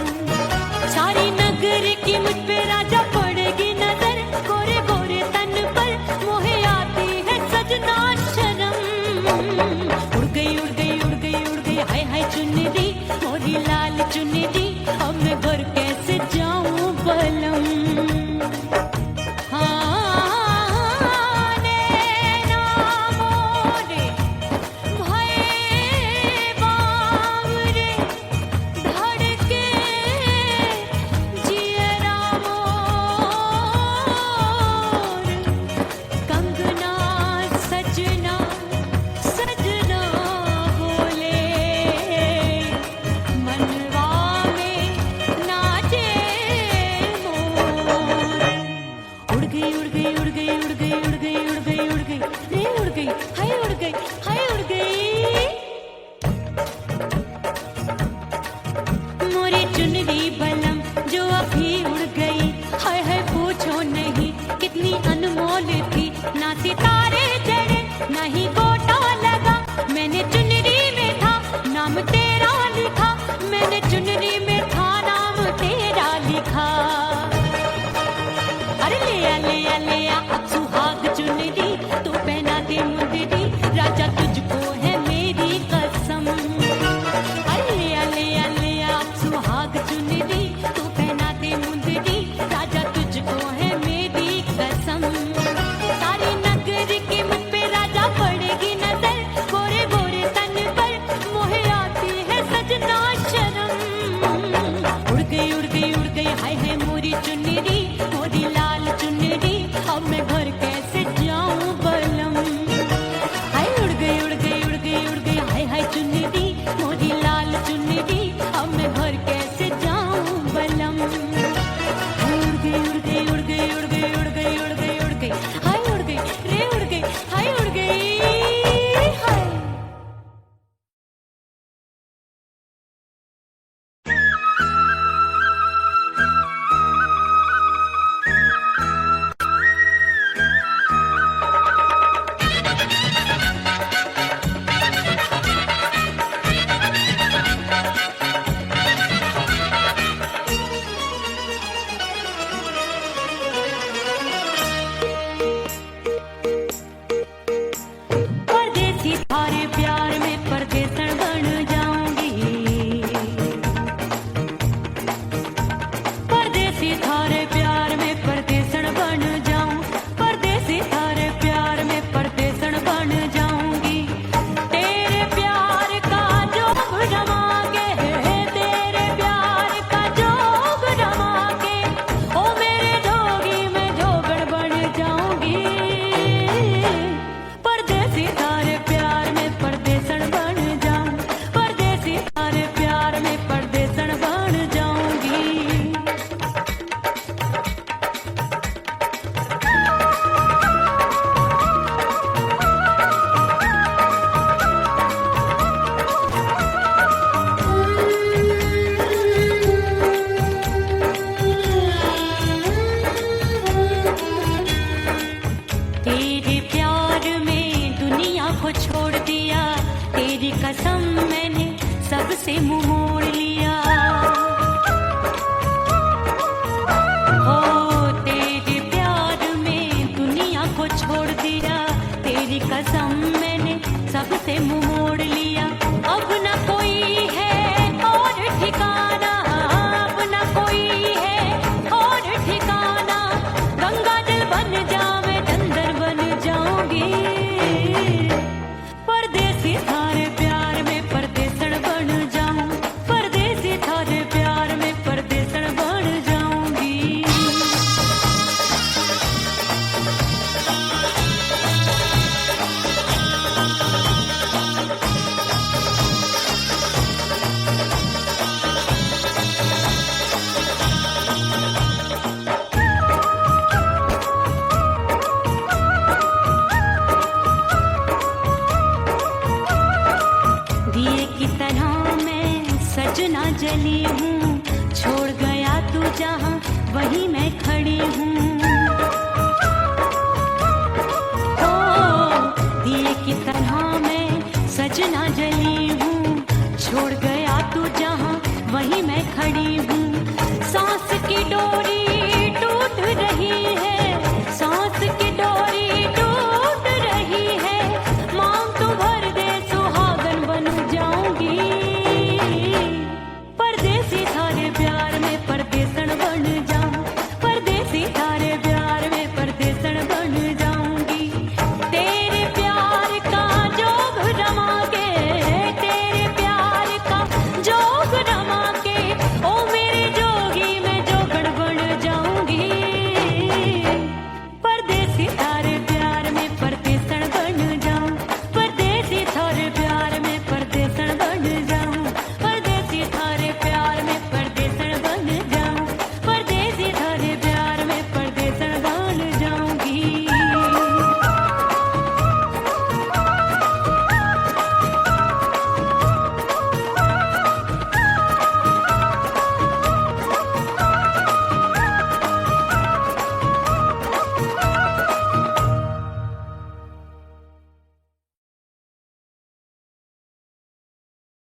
सारी नगर की मुझ पे राजा पड़ेगी नजर गोरे गोरे तन पर मोहे आती है सजना शर्म उड़ गई उड़ गई उड़ गई उड़ गई हाय हाय चुन्नी दी मोरी लाल चुन्नी दी अब मैं घर कैसे जाऊं बलम चुनरी बलम जो अभी उड़ गई हाय हाय पूछो नहीं कितनी अनमोल थी ना सितारे चढ़े ना ही गोटा लगा मैंने चुनरी में था नाम तेरा लिखा मैंने चुनरी में था नाम तेरा लिखा अरे ले आ अब सुहाग चुनरी तू पहना दे मुंदरी राजा तुझको है मेरी कसम अरे ले आ अब सुहाग चुनरी तू पहना दे मुंदरी राजा तुझको है मेरी कसम सारी नगर की मुझ पे राजा पड़ेगी नजर गोरे गोरे तन पर मोहे आती है सजना शर्म सबसे मुंह मोड़ लिया। हो तेरे प्यार में दुनिया को छोड़ दिया, तेरी कसम मैंने सबसे मुंह मोड़ लिया। अब न कोई है और ठिकाना, अब न कोई है और ठिकाना। गंगा जल बन जावे चंदर बन जाऊंगी, परदेसी थारे प्यार में परदेसण बन जाऊं, परदेसी थारे प्यार में परदेसण बन जाऊंगी। दिए की तरह मैं सजना जली हूँ, छोड़ गया तू जहाँ वहीं मैं खड़ी हूँ। ओ दिए की तरह मैं सजना जली हूँ, छोड़ गया तू जहाँ वहीं मैं खड़ी हूँ। सांस की डोरी टूट रही है, सांस की डोरी टूट रही है। मांग तू भर दे सुहागन बन जाऊंगी, परदेसी थारे प्यार में परदेसण बन जाऊं, परदेसी थारे प्यार में परदेसण बन जाऊंगी। तेरे प्यार का जोग रमा के, तेरे प्यार का जोग रमा के, ओ मेरे जोगी मैं जोगण बन जाऊंगी, परदेसी थारे प्यार में परदेसण बन जाऊं, परदेसी थारे प्यार में परदेसण बन जाऊं, परदेसी थारे प्यार में परदेसण बन जाऊं, परदेसी थारे प्यार में परदेसण बन जाऊंगी।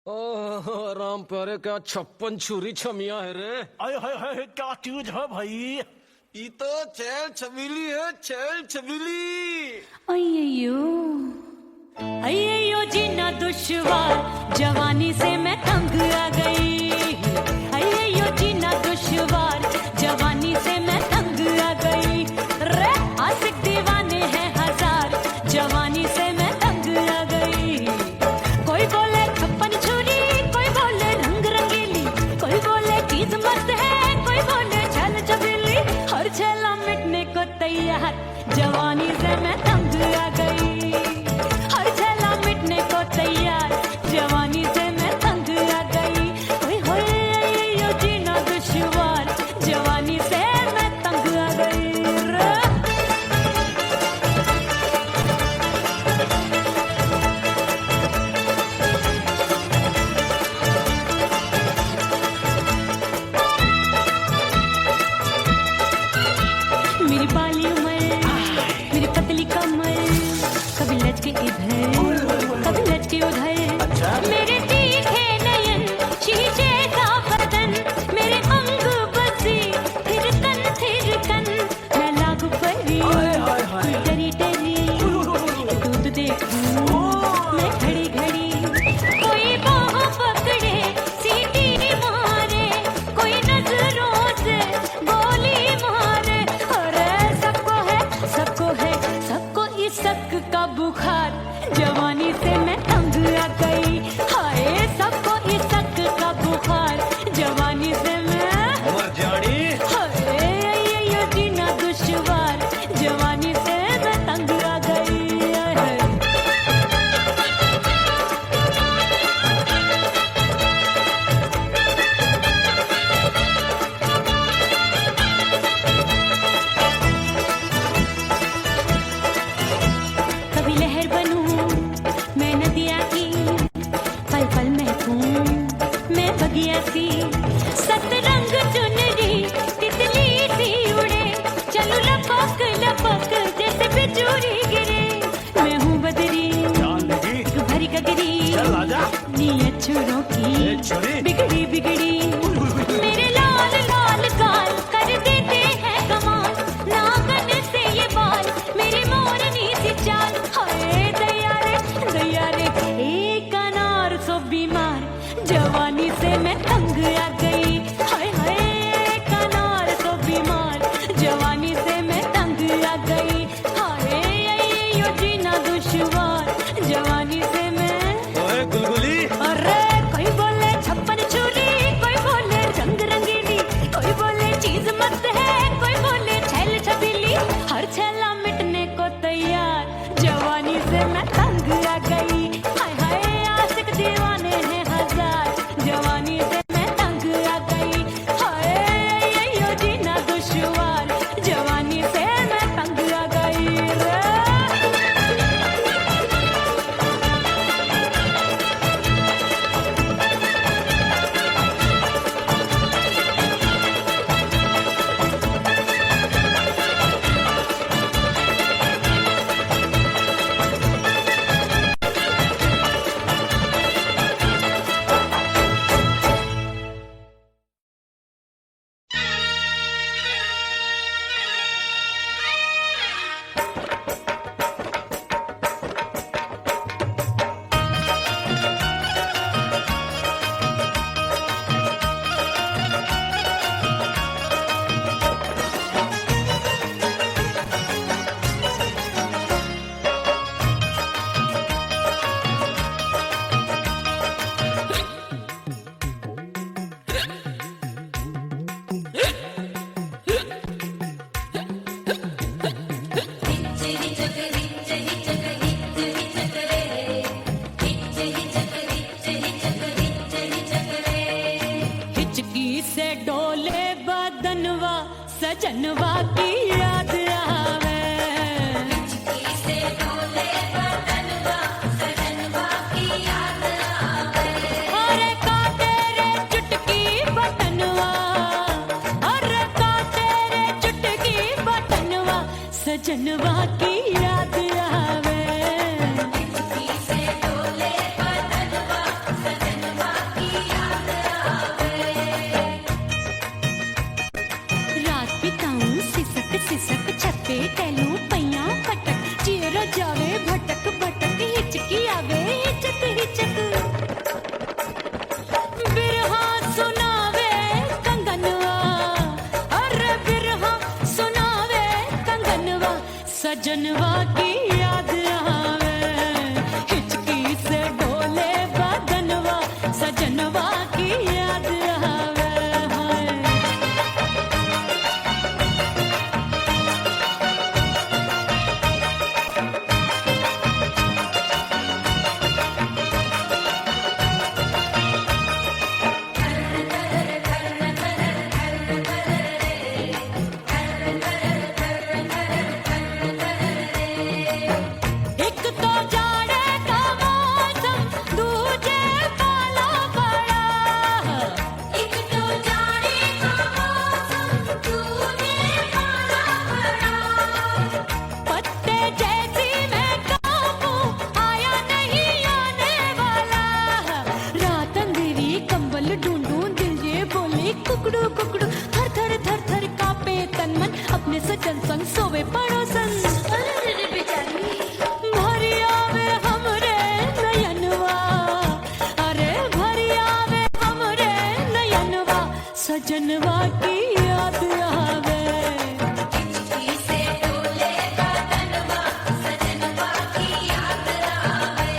ओह राम प्यारे क्या 56 छुरी छमिया है रे। आय हाय हाय क्या चीज है भाई। ये तो चैल छबीली है, चैल छबीली। अय्यो अय्यो जीना दुश्वार, जवानी से मैं तंग आ गई। अय्यो जीना दुश्वार, जवानी से मैं तंग आ गई। रे आशिक दीवाने हैं हजार, जवानी से मैं तंग आ गई। कोई बोले 56 छुरी, कोई बोले रंग रंगीली, कोई बोले चीज मस्त है, कोई बोले छल छबीली। हर छेला मिटने को तैयार, जवानी से मैं तंग आ गई। हर छेला मिटने को तैयार, जवानी से मैं तंग आ गई। ओए होए यो जीना दुश्वार, जवानी से मैं तंग आ गई रे। मेरी बाली उम्र, मेरी पतली कमर, कभी लचके इधर कभी लचके उधर। मेरे तीखे नयन, शीशे सा बदन, मेरे अंग बसी थिरकन। मैं लागू परी, तू डरी डरी, दूध देखूं मैं घड़ी घड़ी। कोई बाह पकड़े सीटी मारे, कोई नजरों से गोली मारे। अरे सबको है सबको इस शक का बुखार, जवानी से मैं तंग आ गई। हाय सबको इस शक का बुखार, जवानी से मैं मर जानी। हाय ये जीना दुश्वार, जवानी से मैं तंग आ गई। कभी लहर बनूं मैं नदिया की, पल पल महकूं मैं बगिया सी। सतरंग चुनरी तितली सी उड़े, चलो लपक लपक जैसे बिजूरी गिरे। मैं हूँ बदरी जान लगी। तू भरी गगरी, चल आजा। जवानी अछूरों की छोरी। बिगड़ी बिगड़ी मेरे लाल लाल गाल कर देते हैं कमाल नागन से ये बाल मेरी मोरनी सी चाल हाय दैया रे एक अनार सो बीमार जवानी से मैं तंग आ गई हाय हाय एक अनार सो बीमार जवानी से मैं तंग आ गई हाय यो जीना दुश्वार जवानी से मैं ओए गुलगुली अरे कोई बोले छप्पन छुरी कोई बोले रंग रंगीली कोई बोले चीज मस्त है कोई बोले छैल छबीली हर छैला मिटने को तैयार जवानी से मैं तंग आ गई हाय हाय आशिक दीवाने हैं हजार जवानी से मैं तंग आ गई हाय यो जीना दुश्वार जवानी से मैं तंग आ गई रे हिचकी से डोले बदनवा सजनवा की याद आवे हिचकी से डोले बदनवा सजनवा की याद आवे अरे का तेरे चुटकी बटनवा अरे का तेरे चुटकी बटनवा सजनवा की याद आवे हिचकी से डोले बदनवा सजनवा की याद रात बिताऊं सिसक सिसक छत्ते टैलू पैया पटक चेर जावे भटक भटक हिचकी आवे हिचक हिचक बिरहा सुनावे कंगनवा अरे बिरहा सुनावे कंगनवा सजनवा की याद आवे हिचकी से डोले बदनवा सजनवा की याद आवे हाय एक तो जाड़े का मौसम दूजे पाला पड़ा एक तो जाड़े का मौसम दूजे पाला पड़ा पत्ते जैसी मैं कांपू आया नहीं आने वाला रात अंधेरी कंबल ढूंढूं दिल ये बोले कुकड़ू कुकड़ू थर थर थर थर कांपे तन मन अपने सजन संग सोवे पड़ोसन भरिया वे हमरे नयनवा अरे भरिया वे हमरे नयनवा सजनवा की याद आवे हिचकी से डोले बदनवा सजनवा की याद आवे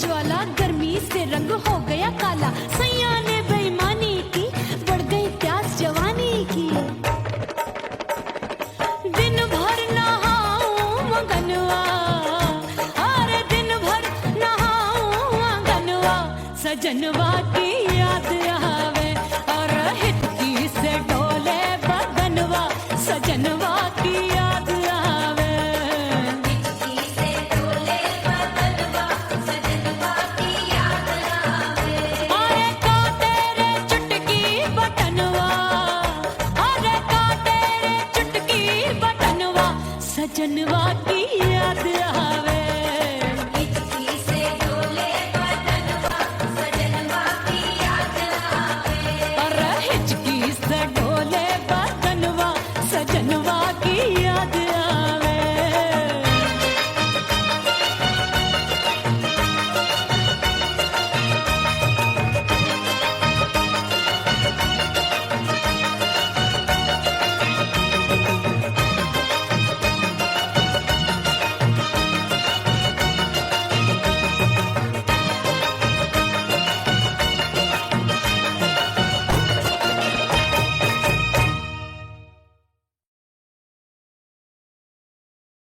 ज्वाला गर्मी से रंग हो गया काला सैया ने बेईमानी सजनवा की याद आवे और हिचकी से डोले बदनवा सजनवा की याद आवे हिचकी से डोले बदनवा सजनवा की याद आवे अरे का तेरे चुटकी बटनवा अरे का तेरे चुटकी बटनवा सजनवा